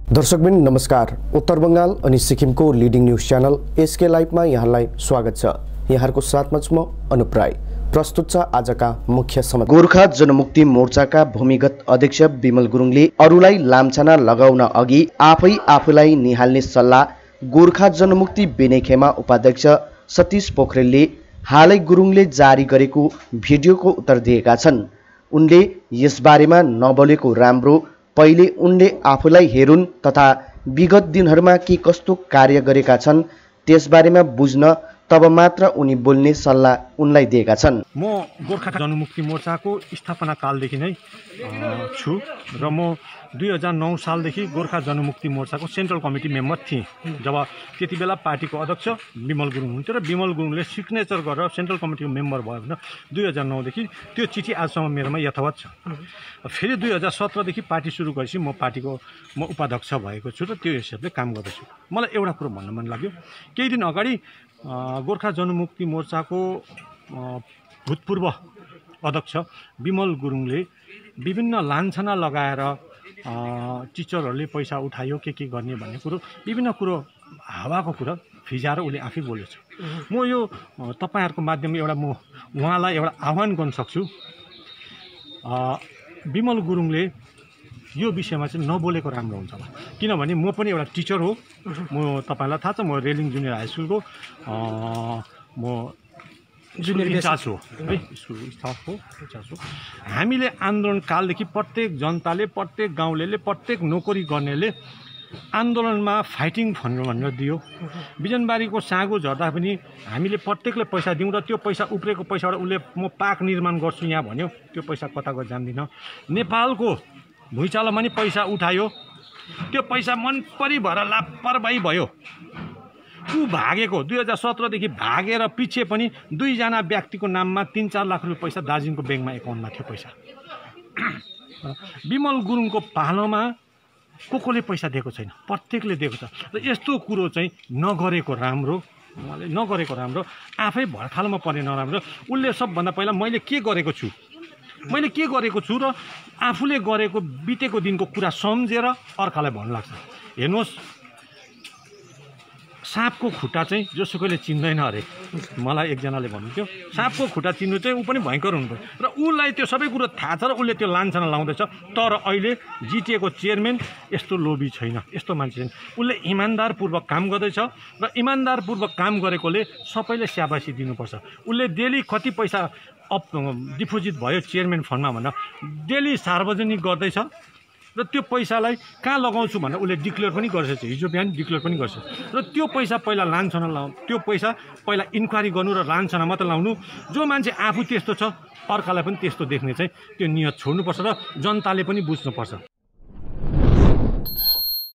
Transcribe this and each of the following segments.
दर्शकबिन नमस्कार। उत्तर बंगाल अनि सिक्किमको लिडिङ न्यूज च्यानल एसके लाइभमा यहाँलाई स्वागत छ। यहाँहरुको साथमा छु म अनुप राई। प्रस्तुत छ आजका मुख्य समाचार। गोर्खा जनमुक्ति मोर्चाका भूमिगत अध्यक्ष विमल गुरुङले अरूलाई लामछाना लगाउन अघि आफैलाई निहाल्ने सल्लाह गोर्खा जनमुक्ति बेनेखेमा उपाध्यक्ष सतीश पोखरेलले हालै गुरुङले जारी गरेको भिडियोको उत्तर दिएका छन्। उनले यसबारेमा नबोलेको राम्रो, पहिले उनले आफूलाई हेरुन् तथा विगत दिनहरुमा के कस्तो कार्य गरेका छन् त्यसबारेमा बुझ्न तब मात्र उनी बोल्ने सल्लाह उनलाई दिएका छन्। म गोर्खा जनमुक्ति मोर्चाको स्थापना कालदेखि नै छु र म 2009 सालदेखि गोर्खा जनमुक्ति मोर्चाको सेन्ट्रल कमिटी मेम्बर थिएँ। जब त्यति बेला पार्टीको अध्यक्ष विमल गुरुङ हुन्थ्यो र विमल गुरुङले सिग्नेचर गरेर सेन्ट्रल कमिटीको मेम्बर भयो भने 2009 देखि त्यो चिठी आजसम्म मेरोमा यथावत छ। फेरि 2017 देखि पार्टी सुरु गरेपछि म उपाध्यक्ष भएको छु र त्यो हिसाबले काम गर्दैछु। मलाई एउटा कुरो भन्न मन लाग्यो। केही दिन अगाडि गोर्खा जनमुक्ति मोर्चाको भूतपूर्व अध्यक्ष विमल गुरुङले विभिन्न लान्छना लगाएर टिचरहरूले पैसा उठायो के गर्ने भन्ने कुरो विभिन्न कुरो हावाको कुरा फिजाएर उसले आफै बोलेछ। म यो तपाईहरुको माध्यमले म उहाँलाई एउटा आह्वान गर्न सक्छु। विमल गुरुङले यो विषयमा चाहिँ नबोलेको राम्रो हुन्छ होला। किनभने म पनि एउटा टिचर हो। म तपाईलाई थाहा छ म रेलिङ जुनियर हाई स्कुलको म जुनियर इन्चार्ज हो है, स्कुल स्टाफ हो, इन्चार्ज हो। हामीले आन्दोलन कालदेखि प्रत्येक जनताले, प्रत्येक गाउँलेले, प्रत्येक नोकरी गर्नेले आन्दोलनमा फाइटिङ फन्ड भनेर दियो। बिजनबारीको सागो झर्दा पनि हामीले प्रत्येकले पैसा दिउँ र त्यो पैसा उब्रेको पैसाबाट उसले म पार्क निर्माण गर्छु यहाँ भन्यो। त्यो पैसा कता गयो जान्दिनँ। नेपालको भुइँचालोमा नि पैसा उठायो। त्यो पैसा मनपरी भएर लापरवाही भयो। ऊ भागेको 2017 देखि भागेर पछि पनि 2 जना व्यक्तिको नाममा 3-4 लाख रुपैयाँ पैसा दार्जिलिङको ब्याङ्कमा एकाउन्टमा थियो पैसा। विमल गुरुङको पालोमा कोले पैसा दिएको छैन, प्रत्येकले दिएको छ। र यस्तो कुरो चाहिँ नगरेको राम्रो, उहाँले नगरेको राम्रो, आफै भर्खालोमा पर्ने नराम्रो। उसले सबभन्दा पहिला मैले के गरेको छु र आफूले गरेको बितेको दिनको कुरा सम्झेर अर्कालाई भन्नु लाग्छ। हेर्नुहोस्, साँपको खुट्टा चाहिँ जोसुकैले चिन्दैन अरे। मलाई एकजनाले भन्नुहुन्थ्यो साँपको खुट्टा चिन्नु चाहिँ ऊ पनि भयङ्कर हुनुपर्छ। र उसलाई त्यो सबै कुरो थाहा छ र उसले त्यो लान्छना लाउँदैछ। तर अहिले जिटिएको चेयरम्यान यस्तो लोभी छैन, यस्तो मान्छे छैन। उसले इमान्दारपूर्वक काम गर्दैछ र इमान्दारपूर्वक काम गरेकोले सबैले स्याबासी दिनुपर्छ। उसले डेली कति पैसा डिपोजिट भयो चेयरम्यान फन्डमा भनेर डेली सार्वजनिक गर्दैछ र त्यो पैसालाई कहाँ लगाउँछु भनेर उसले डिक्लेयर पनि गर्छ। हिजो बिहान डिक्लेयर पनि गर्छ। र त्यो पैसा पहिला लान्छना त्यो पैसा पहिला इन्क्वायरी गर्नु र लान्छना मात्र लाउनु। जो मान्छे आफू त्यस्तो छ अर्कालाई पनि त्यस्तो देख्ने चाहिँ त्यो नियत छोड्नुपर्छ र जनताले पनि बुझ्नुपर्छ।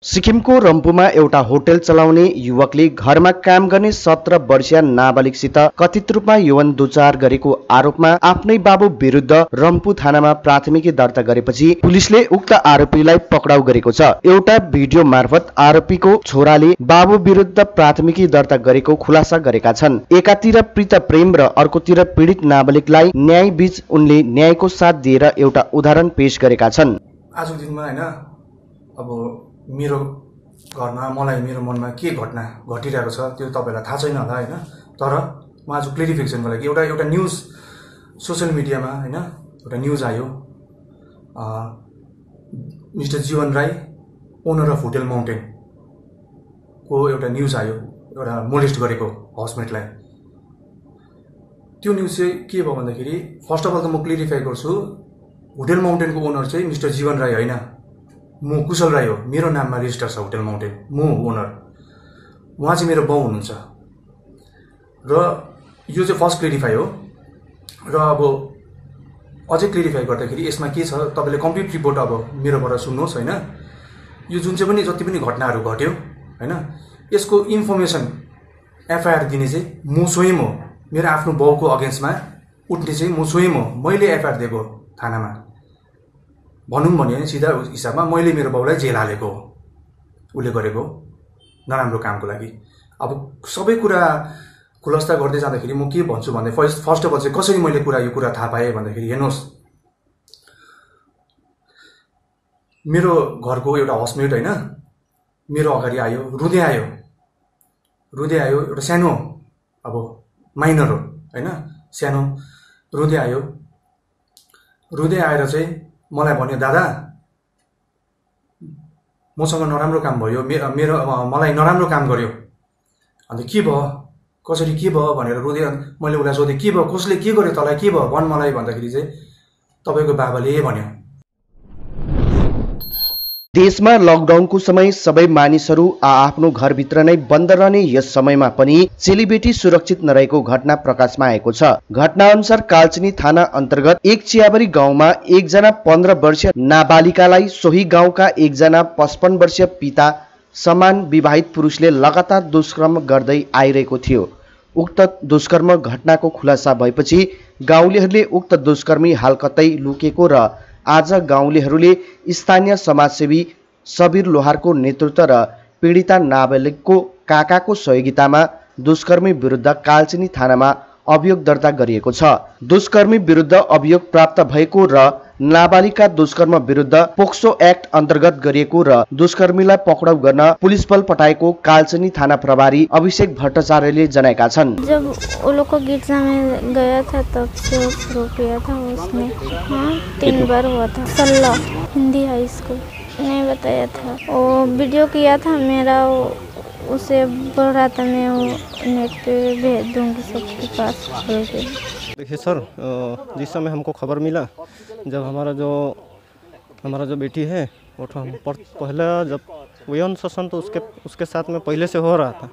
सिक्किमको रम्फूमा एउटा होटल चलाउने युवकले घरमा काम गर्ने 17 वर्षीय नाबालिगसित कथित रूपमा यौन दुर्व्यवहार गरेको आरोपमा आफ्नै बाबु विरुद्ध रम्फू थानामा प्राथमिकी दर्ता गरेपछि पुलिसले उक्त आरोपीलाई पक्राउ गरेको छ। एउटा भिडियो मार्फत आरोपीको छोराले बाबु विरुद्ध प्राथमिकी दर्ता गरेको खुलासा गरेका छन्। एकातिर प्रीत प्रेम र अर्कोतिर पीडित नाबालिगलाई न्याय बीच उनले न्यायको साथ दिएर एउटा उदाहरण पेश गरेका छन्। आजको दिनमा हैन, अब मेरो घरमा मलाई मेरो मनमा के घटना घटिरहेको छ त्यो तपाईलाई थाहा छैन होला हैन। तर म आज क्लियरिफिकेसनको लागि एउटा न्यूज सोशल मिडियामा हैन एउटा न्यूज आयो। मिस्टर जीवन Rai, owner of hotel mountain को एउटा न्यूज आयो, एउटा मोलेस्ट गरेको हाउसमेटलाई। त्यो न्यूज चाहिँ के भयो भन्दाखेरि फर्स्ट अफ अल त म क्लियरिफाई गर्छु, होटल माउन्टेनको ओनर चाहिँ मिस्टर जीवन राई होइन, म कुशल राई हो। मेरो नाममा रेजिस्टर छ होटल माउन्टेन, म ओनर। उहाँ चाहिँ मेरो बाउ हुनुहुन्छ। र यो चाहिँ फर्स्ट क्लियरिफाई हो। र अब अझै क्लियरिफाई गर्दाखेरि यसमा के छ, तपाईँले कम्प्लिट रिपोर्ट अब मेरोबाट सुन्नुहोस् हैन। यो जुन चाहिँ पनि जति पनि घटनाहरू घट्यो हैन, यसको इन्फर्मेसन एफआइआर दिने चाहिँ म स्वयं हो। मेरो आफ्नो बाउको अगेन्स्टमा उठ्ने चाहिँ म स्वयं हो। मैले एफआइआर दिएको थानामा। भनौँ भने सिधा हिसाबमा मैले मेरो बाउलाई जेल हालेको हो उसले गरेको नराम्रो कामको लागि। अब सबै कुरा खुलासा गर्दै जाँदाखेरि म के भन्छु भन्दा फर्स्ट अफ अल चाहिँ कसरी मैले यो कुरा थाहा पाएँ भन्दाखेरि हेर्नुहोस्, मेरो घरको एउटा हाउसमेट हैन मेरो अगाडि आयो, रुँदै आयो, एउटा सानो अब माइनर हो हैन, सानो रुँदै आएर चाहिँ मलाई भन्यो, दादा मसँग नराम्रो काम भयो, मलाई नराम्रो काम गर्यो। अन्त के भयो, कसरी के भयो भनेर रुँदै मैले उसलाई सोधेँ, के भयो, कसले के गर्यो तँलाई, के भयो भन् मलाई भन्दाखेरि चाहिँ तपाईको बाबाले भन्यो। देशमा लकडाउनको समय सबै मानिसहरू आफ्नो घरभित्र नै बन्द रहने यस समयमा पनि चेलीबेटी सुरक्षित नरहेको घटना प्रकाशमा आएको छ। घटना अनुसार कालचिनी थाना अन्तर्गत एक चियाबारी गाउँमा एकजना 15 वर्षीय नाबालिकालाई सोही गाउँका एकजना 55 वर्षीय पिता समान विवाहित पुरुषले लगातार दुष्कर्म गर्दै आइरहेको थियो। उक्त दुष्कर्म घटनाको खुलासा भएपछि गाउँलेहरूले उक्त दुष्कर्मी हाल कतै लुकेको र आज गाउँलेहरूले स्थानीय समाजसेवी सबीर लोहारको नेतृत्व र पीडिता नाबालिगको काकाको सहयोगितामा दुष्कर्मी विरुद्ध कालचिनी थानामा अभियोग दर्ता गरिएको छ। दुष्कर्मी विरुद्ध अभियोग प्राप्त भएको र नाबालिका दुष्कर्म विरुद्ध पोक्सो एक्ट अन्तर्गत गरिएको र दुष्कर्मीलाई पक्राउ गर्न पुलिस बल पठाएको कालचिनी थाना प्रभारी अभिषेक भट्टाचार्यले जनाएका छन्। जब वो लोग को गिरजा में गया था तब से शुरू किया था उसने। हाँ 3 बार हुआ था। 16 हिंदी हाई स्कूल नहीं बताया था। वो वीडियो किया था मेरा, उसे बोल रहा था मैं वो नेट पे भेज दूंगी सबके पास। देखिए सर, जिस समय हमको खबर मिला, जब हमारा जो बेटी है वो पहले जब यौन शोषण तो उसके साथ में पहले से हो रहा था,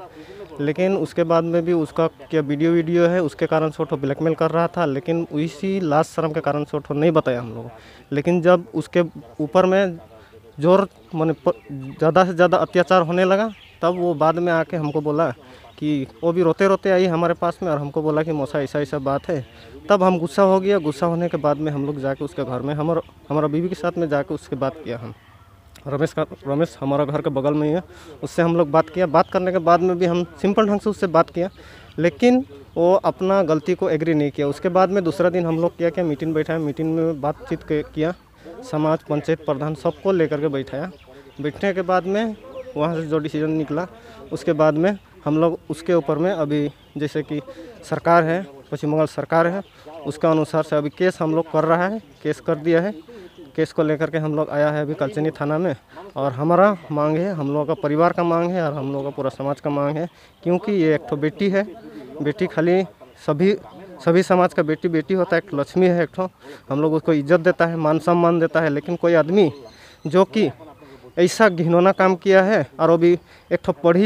लेकिन उसके बाद में भी उसका क्या वीडियो है उसके कारण से वो ब्लैकमेल कर रहा था, लेकिन इसी लाज शर्म के कारण से वो नहीं बताया हम लोगों। लेकिन जब उसके ऊपर में जोर माने ज़्यादा से ज़्यादा अत्याचार होने लगा, तब वो बाद में आके हमको बोला कि वो भी रोते रोते आई हमारे पास में और हमको बोला कि मौसा ऐसा बात है। तब हम गुस्सा हो गया। गुस्सा होने के बाद में हम लोग जाके उसके घर में हमारा बीवी के साथ में जाके उसके बात किया। हम रमेश हमारा घर के बगल में ही है, उससे हम लोग बात किया। बात करने के बाद में भी हम सिंपल ढंग से उससे बात किया, लेकिन वो अपना गलती को एग्री नहीं किया। उसके बाद में दूसरा दिन हम लोग क्या मीटिंग बैठाया, मीटिंग में बातचीत किया, समाज पंचायत प्रधान सबको लेकर के बैठाया। बैठने के बाद में वहाँ से जो डिसीजन निकला, उसके बाद में हम लोग उसके ऊपर में अभी जैसे कि सरकार है, पश्चिम बंगाल सरकार है, उसका अनुसार से अभी केस हम लोग कर रहा है, केस कर दिया है। केस को लेकर के हम लोग आया है अभी कालचिनी थाना में, और हमारा मांग है, हम लोगों का परिवार का मांग है और हम लोगों का पूरा समाज का मांग है, क्योंकि ये एक तो बेटी है। बेटी खाली सभी समाज का बेटी होता है, एक लक्ष्मी है एक तो। हम लोग उसको इज्जत देता है, मान सम्मान देता है, लेकिन कोई आदमी जो कि ऐसा घिनौना काम किया है, और अभी एक तो पढ़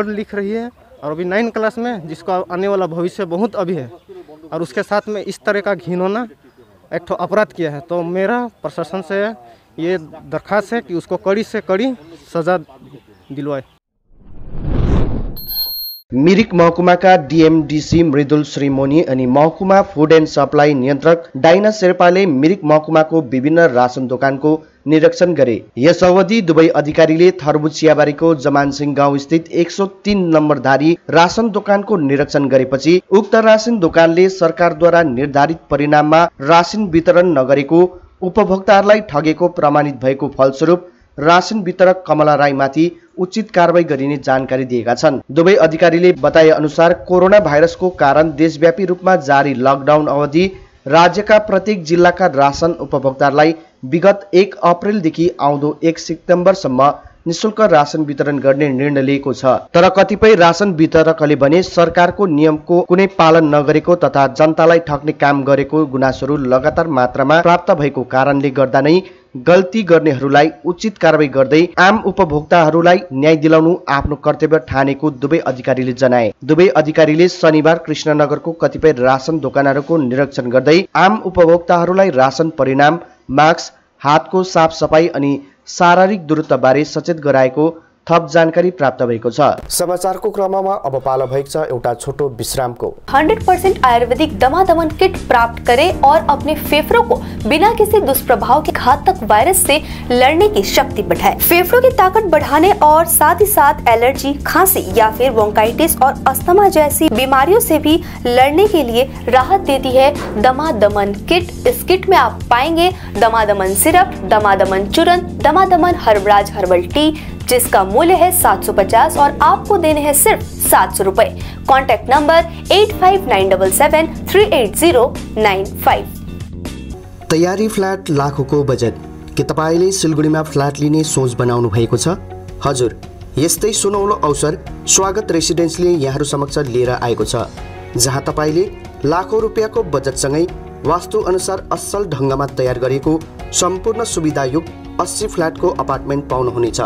लिख रही है और अभी 9 क्लास में, जिसका आने वाला भविष्य बहुत अभी है, और उसके साथ में इस तरह का घिनौना एक तो अपराध किया है। तो मेरा प्रशासन से ये दरख्वास्त है कि उसको कड़ी से कड़ी सजा दिलवाए। मिरिक महकुमाका डीएमडीसी मृदुल श्रीमोनी अनि महकुमा फूड एन्ड सप्लाई नियन्त्रक डाइना शेर्पाले मिरिक महकुमाको विभिन्न रासन दोकानको निरीक्षण गरे। यस अवधि दुवै अधिकारीले थर्बु चियाबारीको जमानसिंह गाउँ स्थित 103 नम्बरधारी रासन दोकानको निरीक्षण गरेपछि उक्त रासन दोकानले सरकारद्वारा निर्धारित परिणाममा रासन वितरण नगरेको, उपभोक्ताहरूलाई ठगेको प्रमाणित भएको फलस्वरूप रासन वितरक कमला राईमाथि उचित कारबाही गरिने जानकारी दिएका छन्। दुवै अधिकारीले बताए अनुसार कोरोना भाइरसको कारण देशव्यापी रूपमा जारी लकडाउन अवधि राज्यका प्रत्येक जिल्लाका रासन उपभोक्ताहरूलाई विगत 1 अप्रेलदेखि आउँदो 1 सितम्बरसम्म निशुल्क रासन वितरण गर्ने निर्णय लिएको छ। तर कतिपय रासन वितरकले भने सरकारको नियमको कुनै पालन नगरेको तथा जनतालाई ठग्ने काम गरेको गुनासोहरू लगातार मात्रामा प्राप्त भएको कारणले गर्दा नै गल्ती गर्नेहरूलाई उचित कारबाही गर्दै आम उपभोक्ताहरूलाई न्याय दिलाउनु आफ्नो कर्तव्य ठानेको दुवै अधिकारीले जनाए। दुवै अधिकारीले शनिबार कृष्णनगरको कतिपय रासन दोकानहरूको निरीक्षण गर्दै आम उपभोक्ताहरूलाई रासन परिणाम, मास्क, हातको साफ सफाई अनि शारीरिक दूरत्व बारे सचेत गराएको थप जानकारी प्राप्त भएको छ। समाचारको क्रममा अब पालो भएको छ एउटा छोटो विश्रामको। 100% आयुर्वेदिक दमादमन किट प्राप्त करें और अपने फेफड़ों को बिना किसी दुष्प्रभाव के घातक वायरस से लड़ने की शक्ति बढ़ाएं। फेफड़ों की ताकत बढ़ाने और साथ ही साथ एलर्जी, खांसी या फिर ब्रोंकाइटिस और अस्थमा जैसी बीमारियों से भी लड़ने के लिए राहत देती है दमादमन किट। इस किट में आप पाएंगे दमादमन सिरप, दमादमन चूर्ण, दमादमन हर्बराज हर्बल टी, जिसका मूल्य है 750 और आपको देने हैं सिर्फ 700 रुपए। Contact number 8597738095। तयारी फ्ल्याट लाखौंको बजेट। के तपाईँले सिलगढीमा फ्ल्याट लिने सोच बनाउनु भएको छ? हजुर, यस्तै सुनौलो अवसर स्वागत रेसिडेन्सले यहाँहरू समक्ष लिएर आएको छ, जहाँ तपाईँले लाखौं रुपियाँको बजेटसँगै वास्तु अनुसार असल ढङ्गमा तयार गरेको सम्पूर्ण सुविधायुक्त 80 फ्ल्याटको अपार्टमेन्ट पाउनुहुनेछ।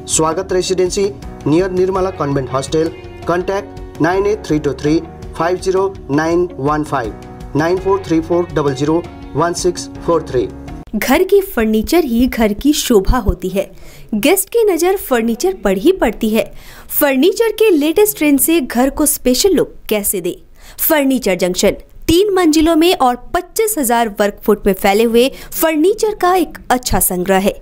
स्वागत residency near Nirmala convent hostel. Contact 9832350915 9434001643। घर की फर्नीचर ही घर की शोभा होती है। गेस्ट की नज़र फर्नीचर पर ही पड़ती है। फर्नीचर के लेटेस्ट ट्रेंड से घर को स्पेशल लुक कैसे दे। फर्नीचर जंक्शन 3 मंजिलों में और 25,000 वर्ग फुट में फैले हुए फर्नीचर का एक अच्छा संग्रह है।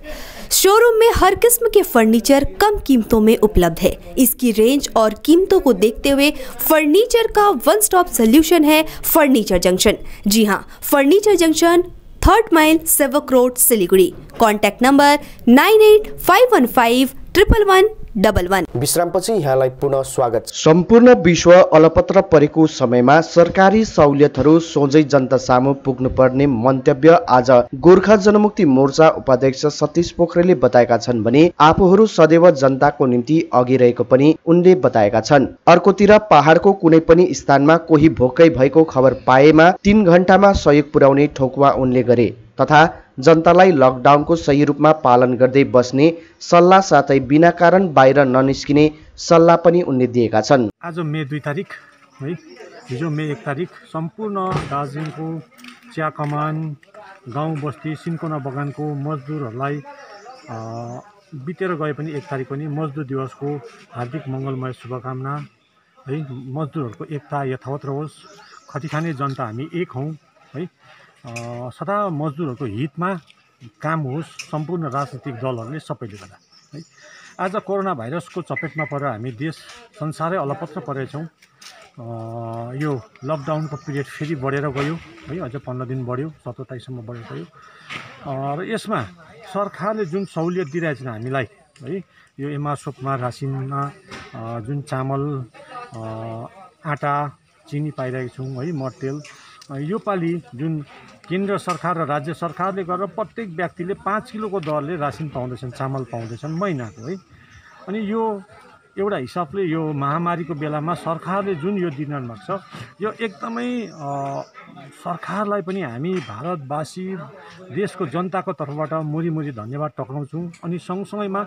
शोरूम में हर किस्म के फर्नीचर कम कीमतों में उपलब्ध है। इसकी रेंज और कीमतों को देखते हुए फर्नीचर का वन स्टॉप सोल्यूशन है फर्नीचर जंक्शन। जी हाँ, furniture junction 3rd mile Sevak road Siliguri. Contact number 9851511111। विश्रामपछि यहाँलाई पुनः स्वागत। सम्पूर्ण विश्व अलपत्र परेको समयमा सरकारी सहुलियतहरू सोझै जनता सामु पुग्नुपर्ने मन्तव्य आज गोर्खा जनमुक्ति मोर्चा उपाध्यक्ष सतीश पोखरेलले बताएका छन् भने आफूहरू सदैव जनताको निम्ति अघि रहेको पनि उनले बताएका छन्। अर्कोतिर पहाडको कुनै पनि स्थानमा कोही भोकै भएको खबर पाएमा 3 घण्टामा सहयोग पुर्याउने ठोकुवा उनले गरे तथा जनतालाई लकडाउनको सही रूपमा पालन गर्दै बस्ने सल्लाह साथै बिना कारण बाहिर ननिस्किने सल्लाह पनि उनले दिएका छन्। आज मे 2 तारिक है, हिजो मे 1 तारिक सम्पूर्ण दार्जिलिङको चिया कमान, गाउँ बस्ती, सिन्कोना बगानको मजदुरहरूलाई बितेर गए पनि 1 तारिक पनि मजदुर दिवसको हार्दिक मङ्गलमय शुभकामना है। मजदुरहरूको एकता यथावत रहोस्। खटिखाने जनता हामी एक हौँ है। सदा मजदुरहरूको हितमा काम होस् सम्पूर्ण राजनीतिक दलहरूले सबैले गर्दा है। आज कोरोना भाइरसको चपेटमा परेर हामी देश संसारै अलपत्र परेछौँ। यो लकडाउनको पिरियड फेरि बढेर गयो है, अझ 15 दिन बढ्यो, 17 तारिकसम्म बढेर गयो। र यसमा सरकारले जुन सहुलियत दिइरहेछ हामीलाई है, यो एमआरएफमा रासिनमा जुन चामल, आटा, चिनी पाइरहेको छौँ है, मटेरियल, यो पालि जुन केन्द्र सरकार र राज्य सरकारले गरेर प्रत्येक व्यक्तिले 5 किलोको दरले रासिन पाउँदैछन्, चामल पाउँदैछन् महिनाको है। अनि यो एउटा हिसाबले यो महामारीको बेलामा सरकारले जुन यो दिन माग्छ, यो एकदमै सरकारलाई पनि हामी भारतवासी देशको जनताको तर्फबाट मुरी धन्यवाद टक्राउँछौँ। अनि सँगसँगैमा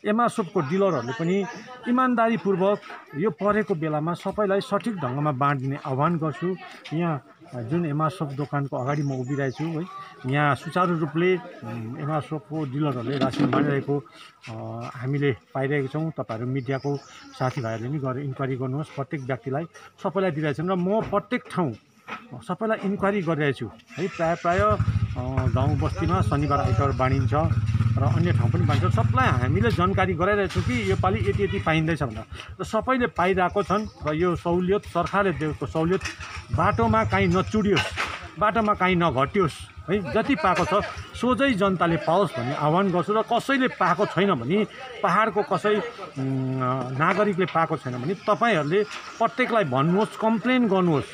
एमआरएफको डिलरहरूले पनि इमान्दारीपूर्वक यो परेको बेलामा सबैलाई सठिक ढङ्गमा बाँडिदिने आह्वान गर्छु। यहाँ जुन एमआरएफ दोकानको अगाडि म उभिरहेछु है, यहाँ सुचारू रूपले एमआरएफको डिलरहरूले रासिन बाँडिरहेको हामीले पाइरहेको छौँ। तपाईँहरू मिडियाको साथीभाइहरूले पनि गएर इन्क्वायरी गर्नुहोस्। प्रत्येक व्यक्तिलाई सबैलाई दिइरहेछन् र म प्रत्येक ठाउँ सबैलाई इन्क्वायरी गरिरहेछु है। प्राय गाउँ बस्तीमा शनिबार आइतबार बाँडिन्छ र अन्य ठाउँ पनि बाँडिन्छ। सबलाई हामीले जानकारी गराइरहेछौँ कि यो पालि यति पाइँदैछ भनेर, र सबैले पाइरहेको छन्। र यो सहुलियत सरकारले दिएको सहुलियत बाटोमा काहीँ नचुडियोस्, बाटोमा काहीँ नघटियोस् है। जति पाएको छ सोझै जनताले पाओस् भन्ने आह्वान गर्छु। र कसैले पाएको छैन भने, पहाडको कसै नागरिकले पाएको छैन भने तपाईँहरूले प्रत्येकलाई भन्नुहोस्, कम्प्लेन गर्नुहोस्।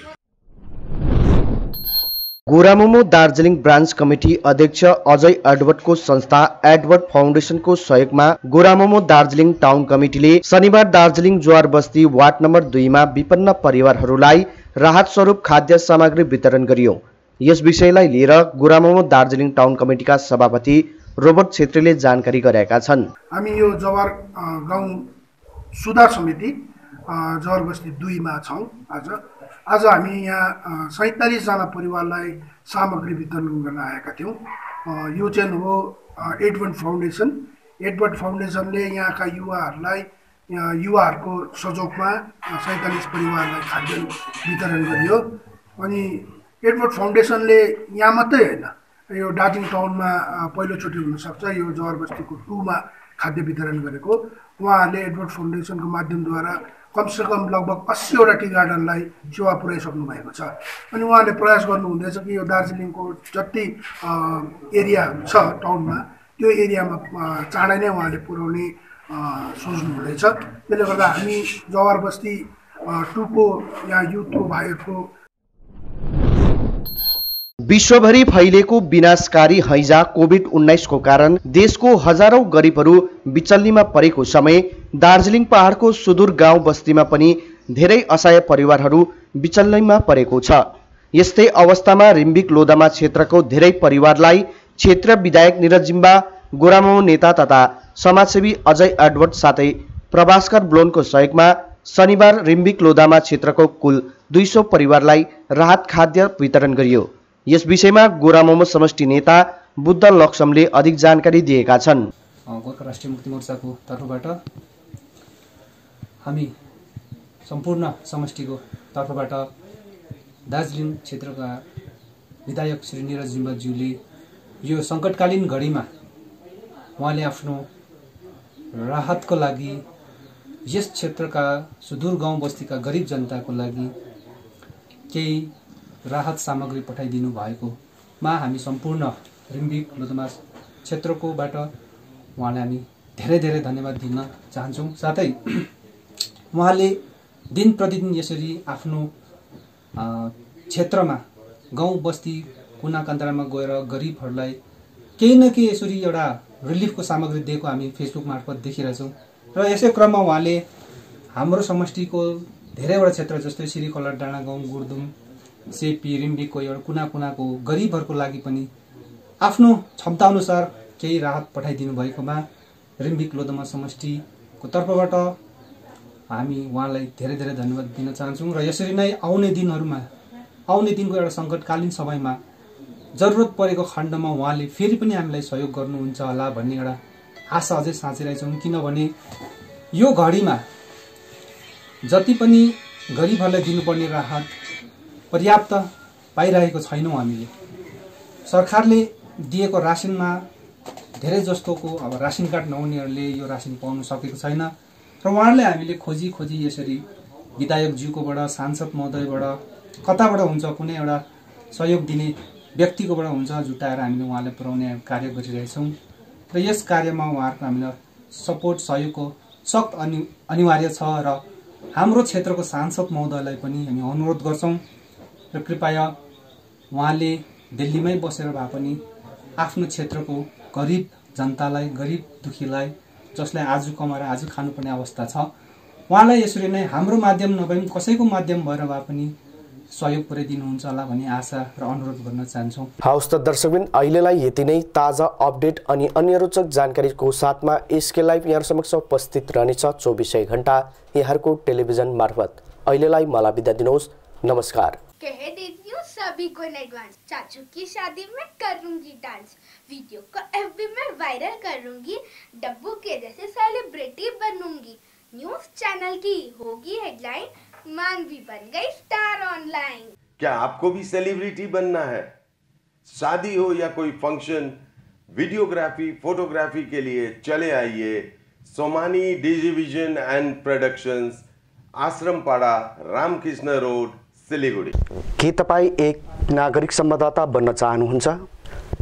गोरामोमो दार्जिलिङ ब्रान्च कमिटी अध्यक्ष अजय एडवर्डको संस्था एडवर्ड फाउन्डेसनको सहयोगमा गोरामोमो दार्जिलिङ टाउन कमिटीले शनिबार दार्जिलिङ ज्वार बस्ती वार्ड नम्बर 2 मा विपन्न परिवारहरूलाई राहत स्वरूप खाद्य सामग्री वितरण गरियो। यस विषयलाई लिएर गोरामोमो दार्जिलिङ टाउन कमिटीका सभापति रोबर्ट छेत्रीले जानकारी गराएका छन्। हामी यो जवार गाउँ सुधार समिति ज्वार बस्ती 2 मा छौँ। आज हामी यहाँ 47 जना परिवारलाई सामग्री वितरण गर्न आएका थियौँ। यो चाहिँ हो एडवर्ड फाउन्डेसन। एडवर्ड फाउन्डेसनले यहाँका युवाहरूको सहयोगमा 47 परिवारलाई खाद्य वितरण गरियो। अनि एडवर्ड फाउन्डेसनले यहाँ मात्रै होइन, यो दार्जिलिङ टाउनमा पहिलोचोटि हुनसक्छ यो ज्वार बस्तीको 2 मा खाद्य वितरण गरेको। उहाँहरूले एडवर्ड फाउन्डेसनको माध्यमद्वारा कमसेकम लगभग 80 वटा टी गार्डनलाई सेवा पुर्याइसक्नु भएको छ। अनि उहाँले प्रयास गर्नुहुँदैछ कि यो दार्जिलिङको जति एरियाहरू छ टाउनमा, त्यो एरियामा चाँडै नै उहाँले पुर्याउने सोच्नु हुँदैछ। त्यसले गर्दा हामी जवार बस्ती 2 को यहाँ युथको भाइहरूको विश्वभरि फैलिएको विनाशकारी हैजा कोभिड-19 को कारण देशको हजारौं गरिबहरू बिचल्लीमा परेको समय दार्जिलिङ पहाडको सुदूर गाउँ बस्तीमा पनि धेरै असहाय परिवारहरू बिचल्लीमा परेको छ। यस्तै अवस्थामा रिम्बिक लोधामा क्षेत्रको धेरै परिवारलाई क्षेत्रीय विधायक निरज जिम्बा, गोरामामु नेता तथा समाजसेवी अजय एडवर्ड साथै प्रभास्कर ब्लोनको सहयोगमा शनिबार रिम्बिक लोधामा क्षेत्रको कुल 200 परिवारलाई राहत खाद्य वितरण गरियो। यस विषयमा गोरामामु समष्टि नेता बुद्ध लक्ष्मले अधिक जानकारी दिएका छन्। गोर्खा राष्ट्रिय मुक्ति मोर्चाको तर्फबाट हामी सम्पूर्ण समष्टिको तर्फबाट दार्जिलिङ क्षेत्रका विधायक श्री निरज जिम्बाज्यूले यो सङ्कटकालीन घडीमा उहाँले आफ्नो राहतको लागि यस क्षेत्रका सुदूर गाउँ बस्तीका गरिब जनताको लागि केही राहत सामग्री पठाइदिनु भएकोमा हामी सम्पूर्ण रिम्बिक लोधमा क्षेत्रकोबाट उहाँलाई हामी धेरै धेरै धन्यवाद दिन चाहन्छौँ। साथै उहाँले दिन प्रतिदिन यसरी आफ्नो क्षेत्रमा गाउँ बस्ती कुना कान्तारामा गएर गरिबहरूलाई केही न केही यसरी एउटा रिलिफको सामग्री दिएको हामी फेसबुक मार्फत देखिरहेछौँ। र यसै क्रममा उहाँले हाम्रो समष्टिको धेरैवटा क्षेत्र जस्तै श्रीकलर डाँडा गाउँ, गुर्दुम, सेपी, रिम्बिकको एउटा कुना कुनाको गरिबहरूको लागि पनि आफ्नो क्षमताअनुसार केही राहत पठाइदिनु भएकोमा रिम्बिक लोधमा समष्टिको तर्फबाट हामी उहाँलाई धेरै धेरै धन्यवाद दिन चाहन्छौँ। र यसरी नै आउने दिनको एउटा सङ्कटकालीन समयमा जरुरत परेको खण्डमा उहाँले फेरि पनि हामीलाई सहयोग गर्नुहुन्छ होला भन्ने एउटा आशा अझै साँचिरहेछौँ। किनभने यो घडीमा जति पनि गरिबहरूलाई दिनुपर्ने राहत पर्याप्त पाइरहेको छैनौँ। हामीले सरकारले दिएको रासिनमा धेरै जस्तोको अब रासिन कार्ड नहुनेहरूले यो रासिन पाउन सकेको छैन र उहाँहरूले हामीले खोजी यसरी विधायकज्यूकोबाट, सांसद महोदयबाट, कताबाट हुन्छ कुनै एउटा सहयोग दिने व्यक्तिकोबाट हुन्छ जुटाएर हामीले उहाँलाई पुर्याउने कार्य गरिरहेछौँ। र यस कार्यमा उहाँहरूको हामीलाई सपोर्ट सहयोगको सख्त अनिवार्य छ र हाम्रो क्षेत्रको सांसद महोदयलाई पनि हामी अनुरोध गर्छौँ र कृपया उहाँले दिल्लीमै बसेर भए पनि आफ्नो क्षेत्रको गरिब जनतालाई, गरिब दुखीलाई, जसलाई आज कमाएर आज खानुपर्ने अवस्था छ, उहाँलाई यसरी नै हाम्रो माध्यम नभए पनि कसैको माध्यम भएर भए पनि सहयोग पुर्याइदिनुहुन्छ होला भन्ने आशा र अनुरोध गर्न चाहन्छौँ। हवस् त दर्शकबिन, अहिलेलाई यति नै। ताजा अपडेट अनि अन्य रोचक जानकारीको साथमा एसके लाइभ यहाँ समक्ष उपस्थित रहनेछ 24 घण्टा यहाँको टेलिभिजन मार्फत। अहिलेलाई मलाई बिदा दिनुहोस्। नमस्कार। कह देती हूँ सभी को इन एडवांस, चाचू की शादी में करूंगी डांस, वीडियो को एफबी में वायरल करूंगी, डब्बू के जैसे सेलिब्रिटी बनूंगी, न्यूज चैनल की होगी हेडलाइन, मानवी बन गई स्टार ऑनलाइन। क्या आपको भी सेलिब्रिटी बनना है? शादी हो या कोई फंक्शन, वीडियोग्राफी, फोटोग्राफी के लिए चले आइए Somani digivision and productions, Ashrampara, Ramakrishna road, Siliguri. के तपाईँ एक नागरिक संवाददाता बन्न चाहनुहुन्छ?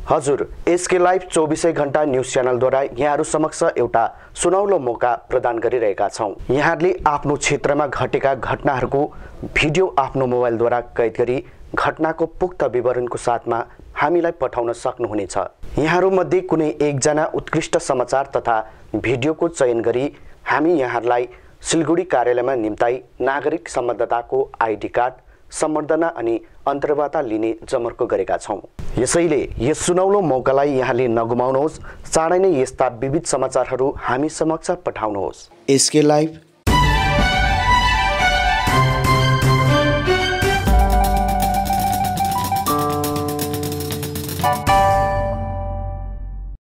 हजुर, एसके लाइभ 24 घण्टा न्यूज च्यानलद्वारा यहाँहरू समक्ष एउटा सुनौलो मौका प्रदान गरिरहेका छौँ। यहाँहरूले आफ्नो क्षेत्रमा घटेका घटनाहरूको भिडियो आफ्नो मोबाइलद्वारा कैद गरी घटनाको पुख्त विवरणको साथमा हामीलाई पठाउन सक्नुहुनेछ। यहाँहरूमध्ये कुनै एकजना उत्कृष्ट समाचार तथा भिडियोको चयन गरी हामी यहाँहरूलाई सिलगढी कार्यालयमा निम्ताई नागरिक संवाददाताको आइडी कार्ड, सम्बर्धना अनि अन्तर्वार्ता लिने जमर्को गरेका छौँ। यसैले यस सुनौलो मौकालाई यहाँले नगुमाउनुहोस्। चाँडै नै यस्ता विविध समाचारहरू हामी समक्ष पठाउनुहोस्। SK live